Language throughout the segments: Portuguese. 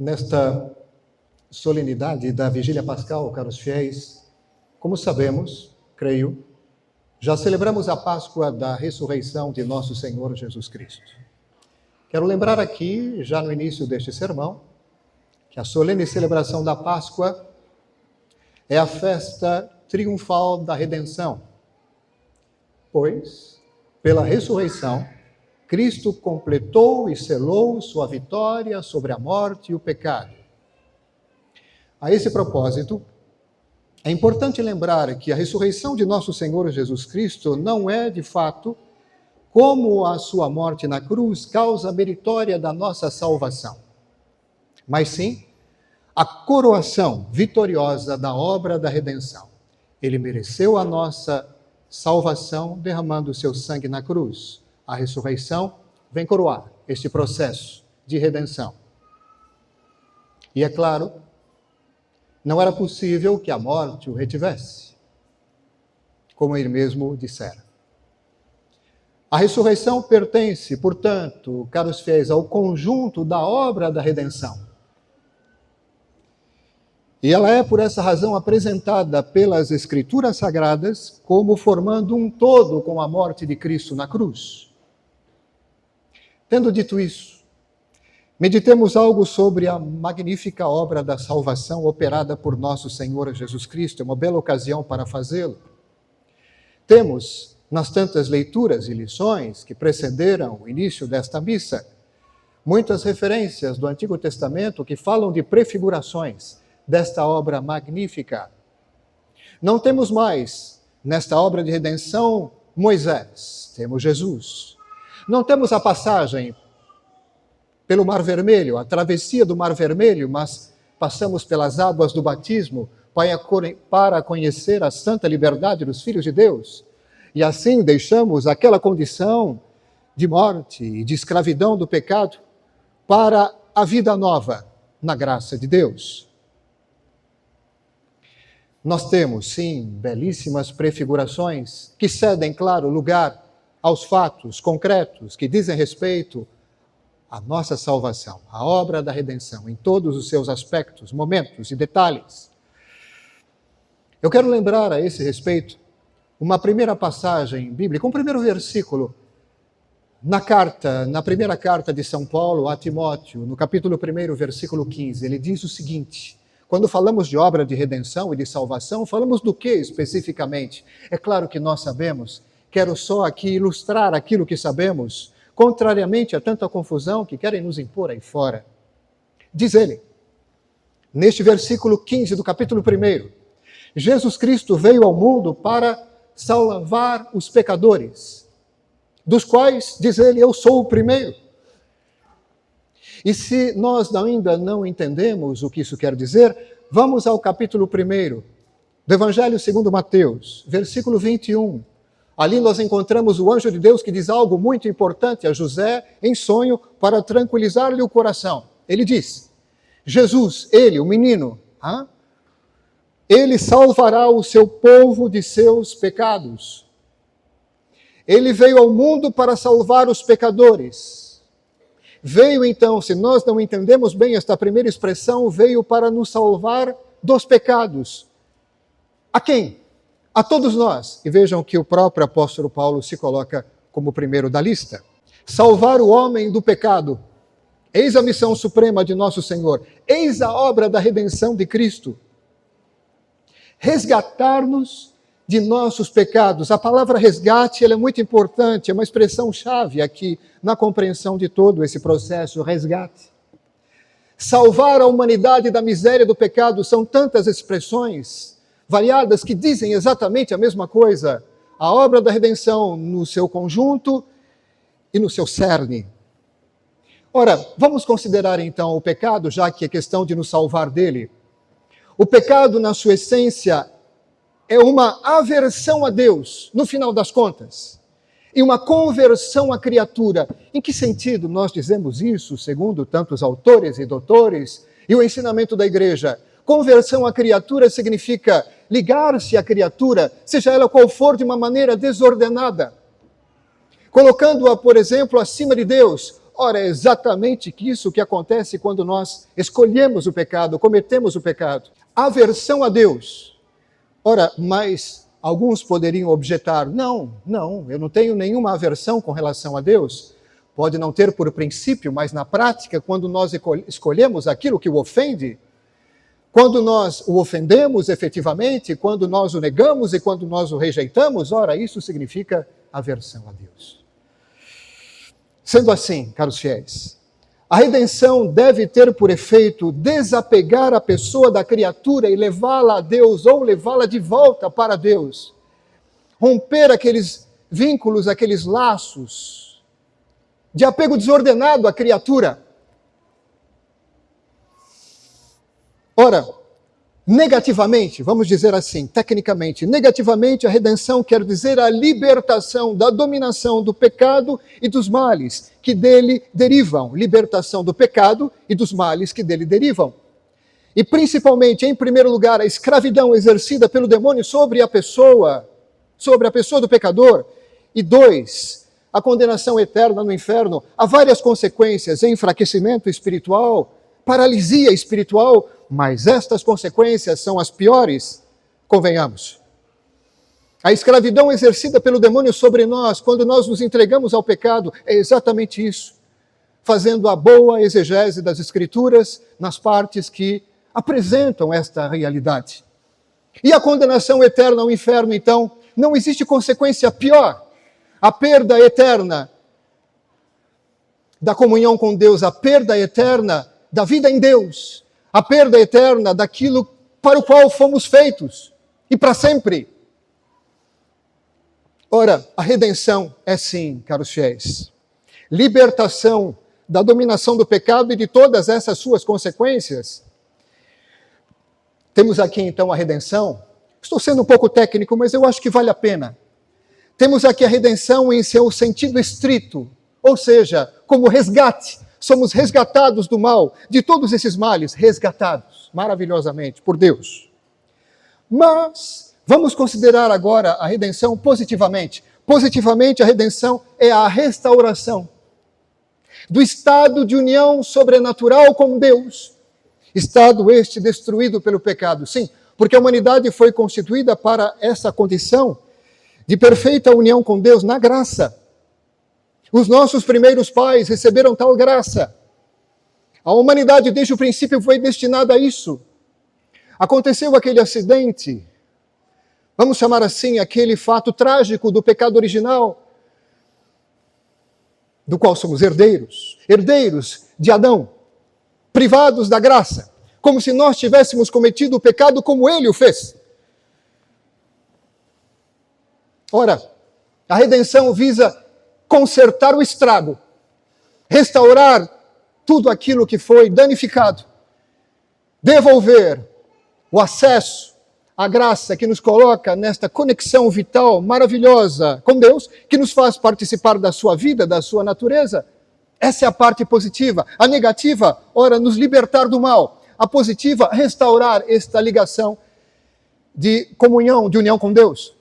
Nesta solenidade da Vigília Pascal, caros fiéis, como sabemos, creio, já celebramos a Páscoa da ressurreição de nosso Senhor Jesus Cristo. Quero lembrar aqui, já no início deste sermão, que a solene celebração da Páscoa é a festa triunfal da redenção, pois, pela ressurreição, Cristo completou e selou sua vitória sobre a morte e o pecado. A esse propósito, é importante lembrar que a ressurreição de nosso Senhor Jesus Cristo não é, de fato, como a sua morte na cruz, causa meritória da nossa salvação, mas sim a coroação vitoriosa da obra da redenção. Ele mereceu a nossa salvação derramando o seu sangue na cruz. A ressurreição vem coroar este processo de redenção. E é claro, não era possível que a morte o retivesse, como ele mesmo dissera. A ressurreição pertence, portanto, caros fiéis, ao conjunto da obra da redenção. E ela é, por essa razão, apresentada pelas Escrituras Sagradas como formando um todo com a morte de Cristo na cruz. Tendo dito isso, meditemos algo sobre a magnífica obra da salvação operada por nosso Senhor Jesus Cristo. É uma bela ocasião para fazê-lo. Temos, nas tantas leituras e lições que precederam o início desta missa, muitas referências do Antigo Testamento que falam de prefigurações desta obra magnífica. Não temos mais, nesta obra de redenção, Moisés, temos Jesus. Não temos a passagem pelo Mar Vermelho, a travessia do Mar Vermelho, mas passamos pelas águas do batismo para conhecer a santa liberdade dos filhos de Deus. E assim deixamos aquela condição de morte e de escravidão do pecado para a vida nova na graça de Deus. Nós temos, sim, belíssimas prefigurações que cedem, claro, lugar aos fatos concretos que dizem respeito à nossa salvação, à obra da redenção, em todos os seus aspectos, momentos e detalhes. Eu quero lembrar a esse respeito uma primeira passagem bíblica, um primeiro versículo na primeira carta de São Paulo a Timóteo, no capítulo 1, versículo 15. Ele diz o seguinte: quando falamos de obra de redenção e de salvação, falamos do que especificamente? É claro que nós sabemos. Quero só aqui ilustrar aquilo que sabemos, contrariamente a tanta confusão que querem nos impor aí fora. Diz ele, neste versículo 15 do capítulo 1, Jesus Cristo veio ao mundo para salvar os pecadores, dos quais, diz ele, eu sou o primeiro. E se nós ainda não entendemos o que isso quer dizer, vamos ao capítulo 1 do Evangelho segundo Mateus, versículo 21. Ali nós encontramos o anjo de Deus que diz algo muito importante a José em sonho para tranquilizar-lhe o coração. Ele diz, Jesus, ele, o menino, ele salvará o seu povo de seus pecados. Ele veio ao mundo para salvar os pecadores. Veio então, se nós não entendemos bem esta primeira expressão, veio para nos salvar dos pecados. A quem? A todos nós. E vejam que o próprio apóstolo Paulo se coloca como o primeiro da lista. Salvar o homem do pecado. Eis a missão suprema de nosso Senhor. Eis a obra da redenção de Cristo. Resgatar-nos de nossos pecados. A palavra resgate ela é muito importante, é uma expressão-chave aqui na compreensão de todo esse processo, resgate. Salvar a humanidade da miséria do pecado são tantas expressões variadas que dizem exatamente a mesma coisa. A obra da redenção no seu conjunto e no seu cerne. Ora, vamos considerar então o pecado, já que é questão de nos salvar dele. O pecado, na sua essência, é uma aversão a Deus, no final das contas, e uma conversão à criatura. Em que sentido nós dizemos isso, segundo tantos autores e doutores, e o ensinamento da igreja? Conversão à criatura significa ligar-se à criatura, seja ela qual for, de uma maneira desordenada, colocando-a, por exemplo, acima de Deus, Ora, é exatamente isso que acontece quando nós escolhemos o pecado, cometemos o pecado. Aversão a Deus. Ora, mas alguns poderiam objetar, não, eu não tenho nenhuma aversão com relação a Deus. Pode não ter por princípio, mas na prática, quando nós escolhemos aquilo que o ofende, quando nós o ofendemos efetivamente, quando nós o negamos e quando nós o rejeitamos, ora, isso significa aversão a Deus. Sendo assim, caros fiéis, a redenção deve ter por efeito desapegar a pessoa da criatura e levá-la a Deus ou levá-la de volta para Deus. Romper aqueles vínculos, aqueles laços de apego desordenado à criatura. Ora, negativamente, vamos dizer assim, tecnicamente, negativamente a redenção quer dizer a libertação da dominação do pecado e dos males que dele derivam. Libertação do pecado e dos males que dele derivam. E principalmente, em primeiro lugar, a escravidão exercida pelo demônio sobre a pessoa do pecador. E 2, a condenação eterna no inferno. Há várias consequências, enfraquecimento espiritual, paralisia espiritual, mas estas consequências são as piores, convenhamos. A escravidão exercida pelo demônio sobre nós, quando nós nos entregamos ao pecado, é exatamente isso. Fazendo a boa exegese das Escrituras nas partes que apresentam esta realidade. E a condenação eterna ao inferno, então, não existe consequência pior. A perda eterna da comunhão com Deus, a perda eterna da vida em Deus, a perda eterna daquilo para o qual fomos feitos, e para sempre. Ora, a redenção é sim, caros fiéis, libertação da dominação do pecado e de todas essas suas consequências. Temos aqui então a redenção. Estou sendo um pouco técnico, mas eu acho que vale a pena. Temos aqui a redenção em seu sentido estrito, ou seja, como resgate. Somos resgatados do mal, de todos esses males, resgatados maravilhosamente por Deus. Mas vamos considerar agora a redenção positivamente. Positivamente, a redenção é a restauração do estado de união sobrenatural com Deus. Estado este destruído pelo pecado. Sim, porque a humanidade foi constituída para essa condição de perfeita união com Deus na graça. Os nossos primeiros pais receberam tal graça. A humanidade, desde o princípio, foi destinada a isso. Aconteceu aquele acidente, vamos chamar assim, aquele fato trágico do pecado original, do qual somos herdeiros de Adão, privados da graça, como se nós tivéssemos cometido o pecado como ele o fez. Ora, a redenção visa consertar o estrago, restaurar tudo aquilo que foi danificado, devolver o acesso à graça que nos coloca nesta conexão vital maravilhosa com Deus, que nos faz participar da sua vida, da sua natureza. Essa é a parte positiva. A negativa, ora, nos libertar do mal. A positiva, restaurar esta ligação de comunhão, de união com Deus.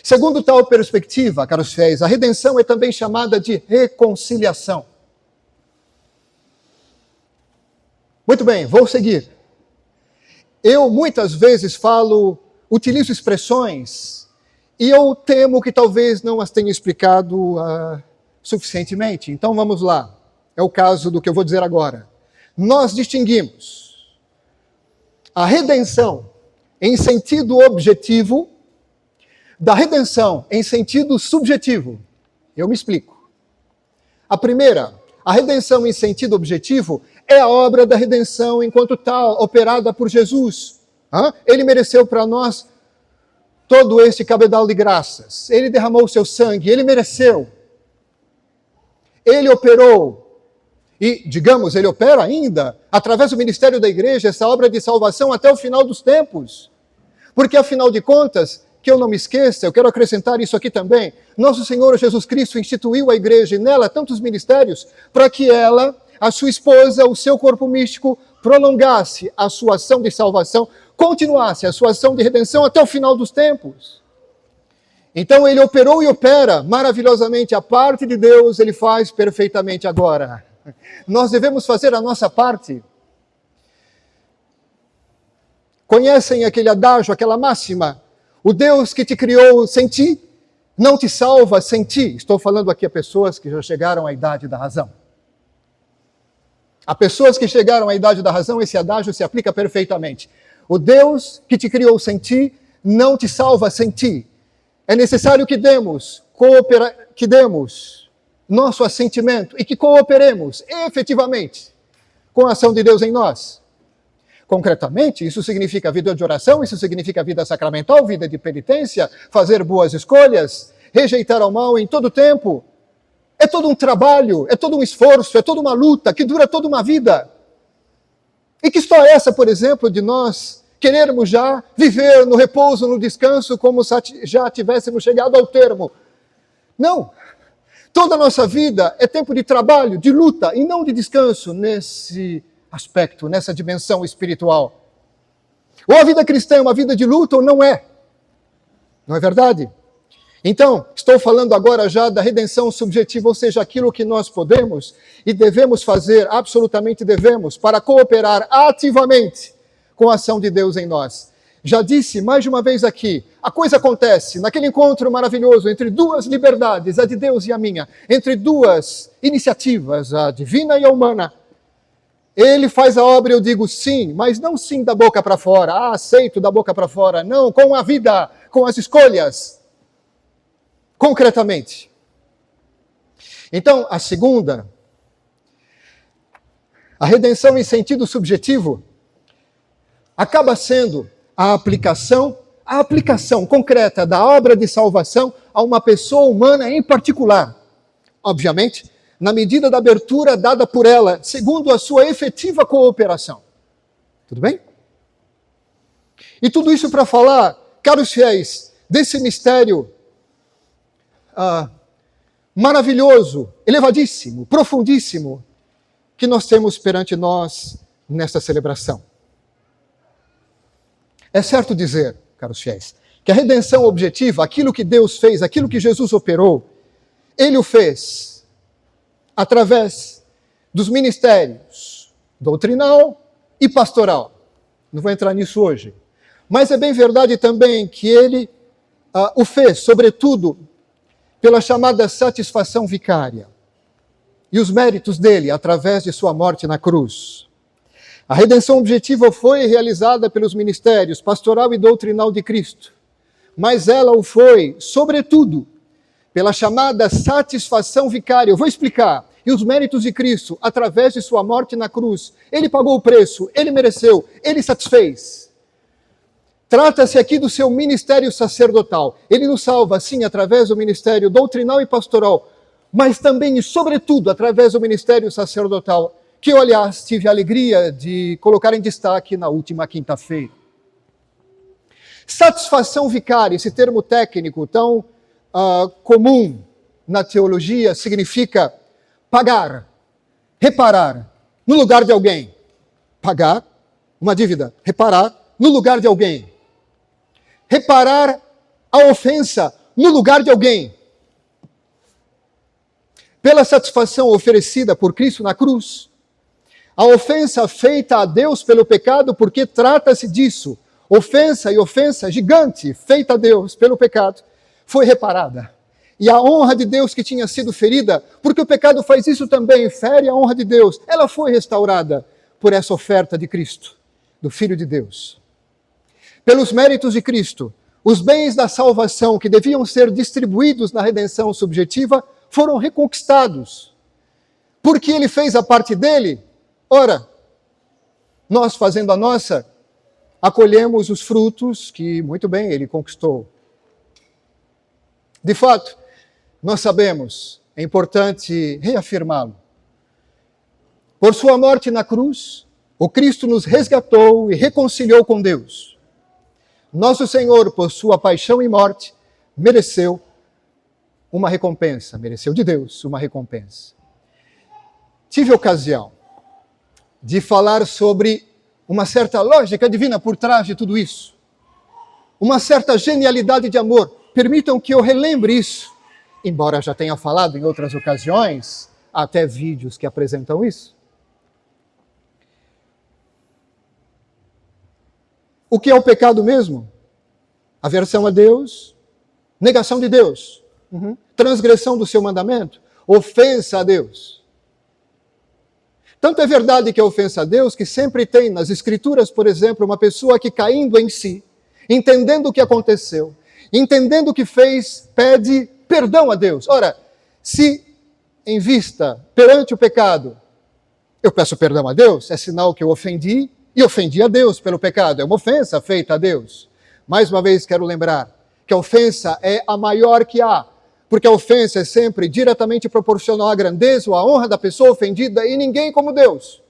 Segundo tal perspectiva, caros fiéis, a redenção é também chamada de reconciliação. Muito bem, vou seguir. Eu muitas vezes utilizo expressões e eu temo que talvez não as tenha explicado suficientemente. Então vamos lá. É o caso do que eu vou dizer agora. Nós distinguimos a redenção em sentido objetivo da redenção em sentido subjetivo. Eu me explico. A primeira, a redenção em sentido objetivo, é a obra da redenção enquanto tal, operada por Jesus. Ele mereceu para nós todo este cabedal de graças. Ele derramou o seu sangue, ele mereceu. Ele operou, e, digamos, ele opera ainda, através do ministério da igreja, essa obra de salvação até o final dos tempos. Porque, afinal de contas, que eu não me esqueça, eu quero acrescentar isso aqui também, nosso Senhor Jesus Cristo instituiu a igreja e nela tantos ministérios para que ela, a sua esposa, o seu corpo místico, prolongasse a sua ação de salvação, continuasse a sua ação de redenção até o final dos tempos. Então ele operou e opera maravilhosamente a parte de Deus, ele faz perfeitamente agora. Nós devemos fazer a nossa parte. Conhecem aquele adágio, aquela máxima? O Deus que te criou sem ti, não te salva sem ti. Estou falando aqui a pessoas que já chegaram à idade da razão. A pessoas que chegaram à idade da razão, esse adágio se aplica perfeitamente. O Deus que te criou sem ti, não te salva sem ti. É necessário que demos nosso assentimento e que cooperemos efetivamente com a ação de Deus em nós. Concretamente, isso significa vida de oração, isso significa vida sacramental, vida de penitência, fazer boas escolhas, rejeitar o mal em todo tempo. É todo um trabalho, é todo um esforço, é toda uma luta que dura toda uma vida. E que história é essa, por exemplo, de nós querermos já viver no repouso, no descanso, como se já tivéssemos chegado ao termo? Não. Toda a nossa vida é tempo de trabalho, de luta, e não de descanso nesse aspecto, nessa dimensão espiritual. Ou a vida cristã é uma vida de luta ou não é. Não é verdade? Então, estou falando agora já da redenção subjetiva, ou seja, aquilo que nós podemos e devemos fazer, absolutamente devemos, para cooperar ativamente com a ação de Deus em nós. Já disse mais de uma vez aqui, a coisa acontece naquele encontro maravilhoso entre duas liberdades, a de Deus e a minha, entre duas iniciativas, a divina e a humana. Ele faz a obra e eu digo sim, mas não sim da boca para fora, aceito da boca para fora, não, com a vida, com as escolhas, concretamente. Então, a segunda, a redenção em sentido subjetivo, acaba sendo a aplicação concreta da obra de salvação a uma pessoa humana em particular. Obviamente, na medida da abertura dada por ela, segundo a sua efetiva cooperação. Tudo bem? E tudo isso para falar, caros fiéis, desse mistério maravilhoso, elevadíssimo, profundíssimo, que nós temos perante nós nesta celebração. É certo dizer, caros fiéis, que a redenção objetiva, aquilo que Deus fez, aquilo que Jesus operou, Ele o fez através dos ministérios doutrinal e pastoral. Não vou entrar nisso hoje. Mas é bem verdade também que Ele o fez, sobretudo, pela chamada satisfação vicária e os méritos dele através de sua morte na cruz. A redenção objetiva foi realizada pelos ministérios pastoral e doutrinal de Cristo, mas ela o foi, sobretudo, pela chamada satisfação vicária. Eu vou explicar. E os méritos de Cristo, através de sua morte na cruz, ele pagou o preço, ele mereceu, ele satisfez. Trata-se aqui do seu ministério sacerdotal. Ele nos salva, sim, através do ministério doutrinal e pastoral, mas também e sobretudo através do ministério sacerdotal, que eu, aliás, tive a alegria de colocar em destaque na última quinta-feira. Satisfação vicária, esse termo técnico tão comum na teologia, significa pagar, reparar no lugar de alguém. Pagar uma dívida, reparar no lugar de alguém. Reparar a ofensa no lugar de alguém. Pela satisfação oferecida por Cristo na cruz, a ofensa feita a Deus pelo pecado, porque trata-se disso, ofensa e ofensa gigante feita a Deus pelo pecado, foi reparada. E a honra de Deus que tinha sido ferida, porque o pecado faz isso também, fere a honra de Deus, ela foi restaurada por essa oferta de Cristo, do Filho de Deus. Pelos méritos de Cristo, os bens da salvação que deviam ser distribuídos na redenção subjetiva foram reconquistados. Porque ele fez a parte dele, ora, nós fazendo a nossa, acolhemos os frutos que, muito bem, ele conquistou. De fato, nós sabemos, é importante reafirmá-lo. Por sua morte na cruz, o Cristo nos resgatou e reconciliou com Deus. Nosso Senhor, por sua paixão e morte, mereceu uma recompensa, mereceu de Deus uma recompensa. Tive ocasião de falar sobre uma certa lógica divina por trás de tudo isso. Uma certa genialidade de amor permitam que eu relembre isso, embora já tenha falado em outras ocasiões, até vídeos que apresentam isso. O que é o pecado mesmo? Aversão a Deus, negação de Deus, transgressão do seu mandamento, ofensa a Deus. Tanto é verdade que é ofensa a Deus que sempre tem nas Escrituras, por exemplo, uma pessoa que caindo em si, entendendo o que aconteceu, entendendo o que fez, pede perdão a Deus. Ora, se em vista, perante o pecado, eu peço perdão a Deus, é sinal que eu ofendi e ofendi a Deus pelo pecado. É uma ofensa feita a Deus. Mais uma vez quero lembrar que a ofensa é a maior que há, porque a ofensa é sempre diretamente proporcional à grandeza ou à honra da pessoa ofendida e ninguém como Deus.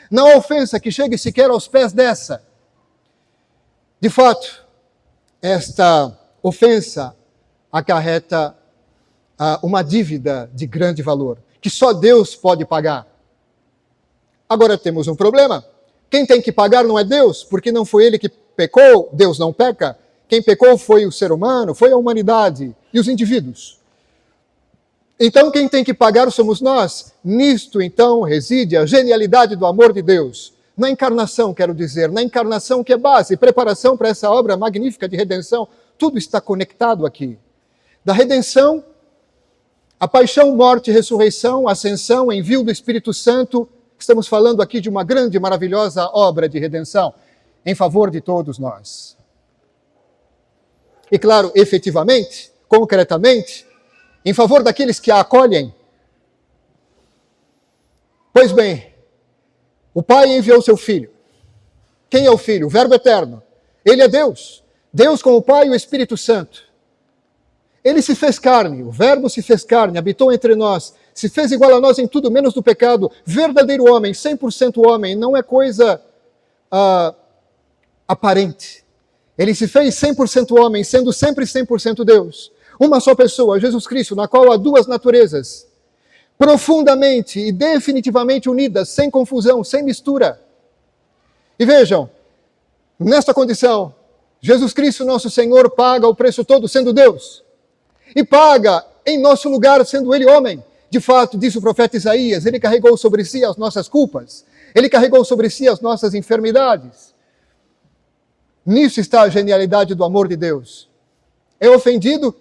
Não há ofensa que chegue sequer aos pés dessa. De fato, esta ofensa acarreta uma dívida de grande valor, que só Deus pode pagar. Agora temos um problema. Quem tem que pagar não é Deus, porque não foi ele que pecou, Deus não peca. Quem pecou foi o ser humano, foi a humanidade e os indivíduos. Então quem tem que pagar somos nós. Nisto então reside a genialidade do amor de Deus. Na encarnação, quero dizer, na encarnação que é base, preparação para essa obra magnífica de redenção. Tudo está conectado aqui. Da redenção, a paixão, morte, ressurreição, ascensão, envio do Espírito Santo. Estamos falando aqui de uma grande e maravilhosa obra de redenção em favor de todos nós. E claro, efetivamente, concretamente, em favor daqueles que a acolhem. Pois bem, o Pai enviou seu Filho. Quem é o Filho? O Verbo eterno. Ele é Deus. Deus com o Pai e o Espírito Santo. Ele se fez carne, o Verbo se fez carne, habitou entre nós, se fez igual a nós em tudo menos do pecado, verdadeiro homem, 100% homem, não é coisa aparente. Ele se fez 100% homem, sendo sempre 100% Deus. Uma só pessoa, Jesus Cristo, na qual há duas naturezas, profundamente e definitivamente unidas, sem confusão, sem mistura. E vejam, nesta condição, Jesus Cristo, nosso Senhor, paga o preço todo sendo Deus. E paga em nosso lugar, sendo Ele homem. De fato, diz o profeta Isaías, Ele carregou sobre si as nossas culpas. Ele carregou sobre si as nossas enfermidades. Nisso está a genialidade do amor de Deus. É ofendido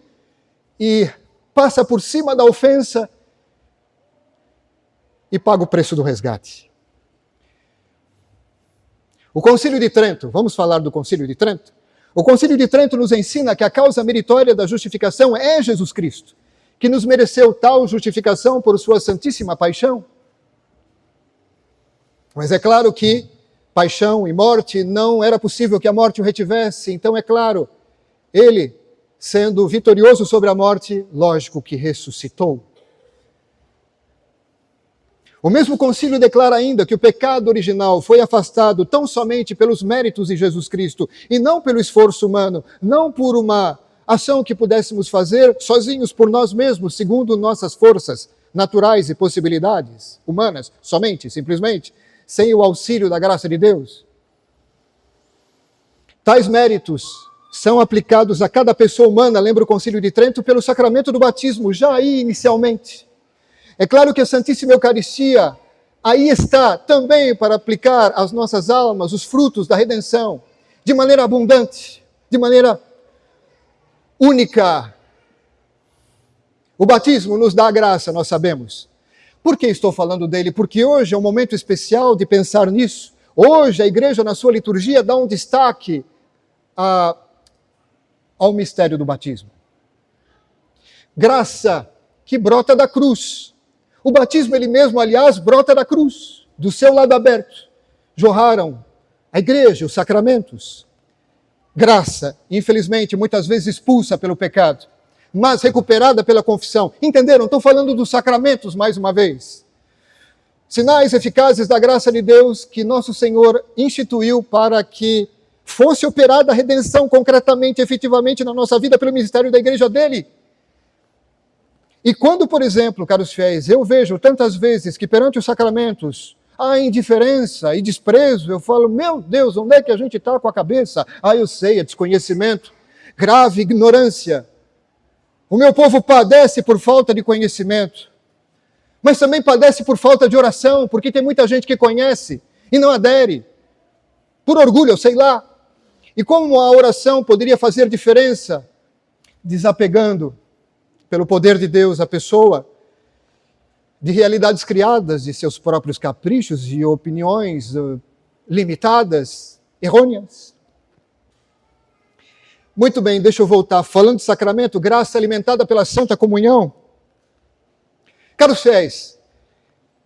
e passa por cima da ofensa e paga o preço do resgate. O Concílio de Trento, vamos falar do Concílio de Trento? O Concílio de Trento nos ensina que a causa meritória da justificação é Jesus Cristo, que nos mereceu tal justificação por sua santíssima paixão. Mas é claro que paixão e morte, não era possível que a morte o retivesse, então é claro, ele, sendo vitorioso sobre a morte, lógico que ressuscitou. O mesmo concílio declara ainda que o pecado original foi afastado tão somente pelos méritos de Jesus Cristo e não pelo esforço humano, não por uma ação que pudéssemos fazer sozinhos por nós mesmos, segundo nossas forças naturais e possibilidades humanas, somente, simplesmente, sem o auxílio da graça de Deus. Tais méritos são aplicados a cada pessoa humana, lembra o Concílio de Trento, pelo sacramento do batismo, já aí inicialmente. É claro que a Santíssima Eucaristia aí está também para aplicar às nossas almas os frutos da redenção, de maneira abundante, de maneira única. O batismo nos dá a graça, nós sabemos. Por que estou falando dele? Porque hoje é um momento especial de pensar nisso. Hoje a igreja, na sua liturgia, dá um destaque ao mistério do batismo. Graça que brota da cruz. O batismo, ele mesmo, aliás, brota da cruz. Do seu lado aberto, jorraram a igreja, os sacramentos. Graça, infelizmente, muitas vezes expulsa pelo pecado, mas recuperada pela confissão. Entenderam? Estou falando dos sacramentos mais uma vez. Sinais eficazes da graça de Deus que nosso Senhor instituiu para que fosse operada a redenção concretamente, efetivamente na nossa vida pelo ministério da igreja dele. E quando, por exemplo, caros fiéis, eu vejo tantas vezes que perante os sacramentos há indiferença e desprezo, eu falo, meu Deus, onde é que a gente está com a cabeça? Eu sei, é desconhecimento, grave ignorância. O meu povo padece por falta de conhecimento, mas também padece por falta de oração, porque tem muita gente que conhece e não adere, por orgulho, sei lá. E como a oração poderia fazer diferença, desapegando pelo poder de Deus a pessoa de realidades criadas, de seus próprios caprichos e opiniões limitadas, errôneas. Muito bem, deixa eu voltar. Falando de sacramento, graça alimentada pela Santa Comunhão. Caros fiéis,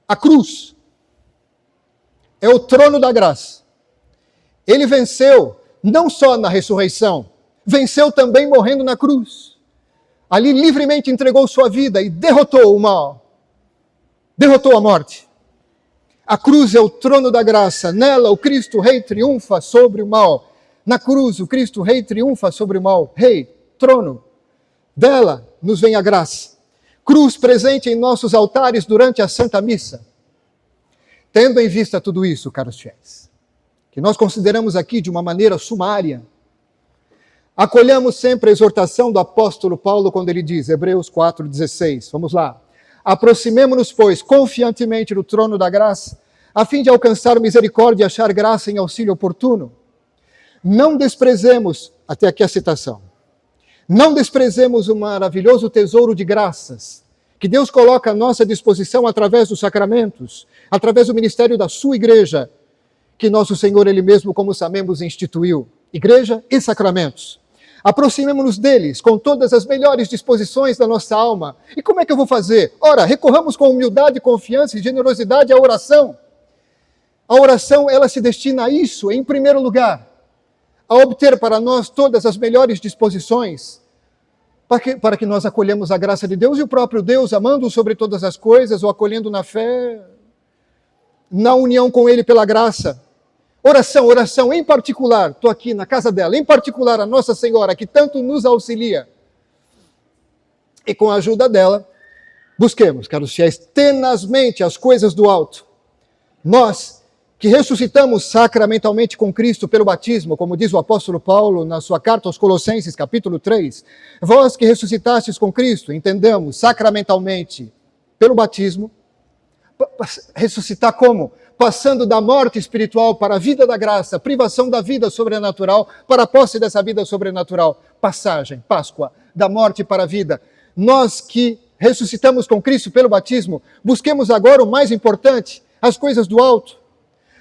a cruz é o trono da graça. Ele venceu não só na ressurreição, venceu também morrendo na cruz. Ali livremente entregou sua vida e derrotou o mal. Derrotou a morte. A cruz é o trono da graça. Nela o Cristo Rei triunfa sobre o mal. Na cruz o Cristo Rei triunfa sobre o mal. Rei, trono. Dela nos vem a graça. Cruz presente em nossos altares durante a Santa Missa. Tendo em vista tudo isso, caros fiéis, que nós consideramos aqui de uma maneira sumária, acolhamos sempre a exortação do apóstolo Paulo quando ele diz, Hebreus 4,16, vamos lá. Aproximemo-nos, pois, confiantemente do trono da graça, a fim de alcançar misericórdia e achar graça em auxílio oportuno. Não desprezemos, até aqui a citação, não desprezemos o maravilhoso tesouro de graças que Deus coloca à nossa disposição através dos sacramentos, através do ministério da sua igreja, que nosso Senhor, Ele mesmo, como sabemos, instituiu. Igreja e sacramentos. Aproximemo-nos deles com todas as melhores disposições da nossa alma. E como é que eu vou fazer? Ora, recorramos com humildade, confiança e generosidade à oração. A oração, ela se destina a isso, em primeiro lugar, a obter para nós todas as melhores disposições, para que nós acolhemos a graça de Deus e o próprio Deus, amando-o sobre todas as coisas, o acolhendo na fé, na união com Ele pela graça. Oração, em particular, estou aqui na casa dela, em particular a Nossa Senhora, que tanto nos auxilia. E com a ajuda dela, busquemos, caros fiéis, tenazmente as coisas do alto. Nós, que ressuscitamos sacramentalmente com Cristo pelo batismo, como diz o apóstolo Paulo na sua carta aos Colossenses, capítulo 3, vós que ressuscitastes com Cristo, entendamos, sacramentalmente, pelo batismo, ressuscitar como? Passando da morte espiritual para a vida da graça, privação da vida sobrenatural para a posse dessa vida sobrenatural. Passagem, Páscoa, da morte para a vida. Nós que ressuscitamos com Cristo pelo batismo, busquemos agora o mais importante, as coisas do alto.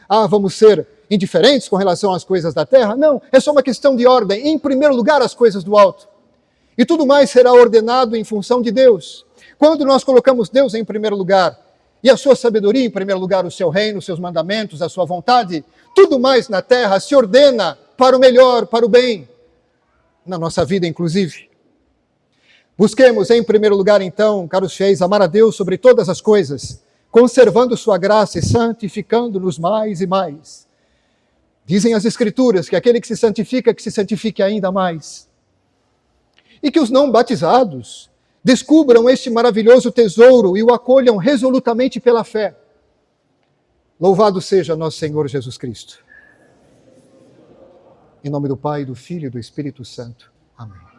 Ah, vamos ser indiferentes com relação às coisas da terra? Não, é só uma questão de ordem. Em primeiro lugar, as coisas do alto. E tudo mais será ordenado em função de Deus. Quando nós colocamos Deus em primeiro lugar, e a sua sabedoria, em primeiro lugar, o seu reino, os seus mandamentos, a sua vontade, tudo mais na terra se ordena para o melhor, para o bem, na nossa vida, inclusive. Busquemos, em primeiro lugar, então, caros fiéis, amar a Deus sobre todas as coisas, conservando sua graça e santificando-nos mais e mais. Dizem as Escrituras que aquele que se santifique ainda mais. E que os não batizados descubram este maravilhoso tesouro e o acolham resolutamente pela fé. Louvado seja nosso Senhor Jesus Cristo. Em nome do Pai, do Filho e do Espírito Santo. Amém.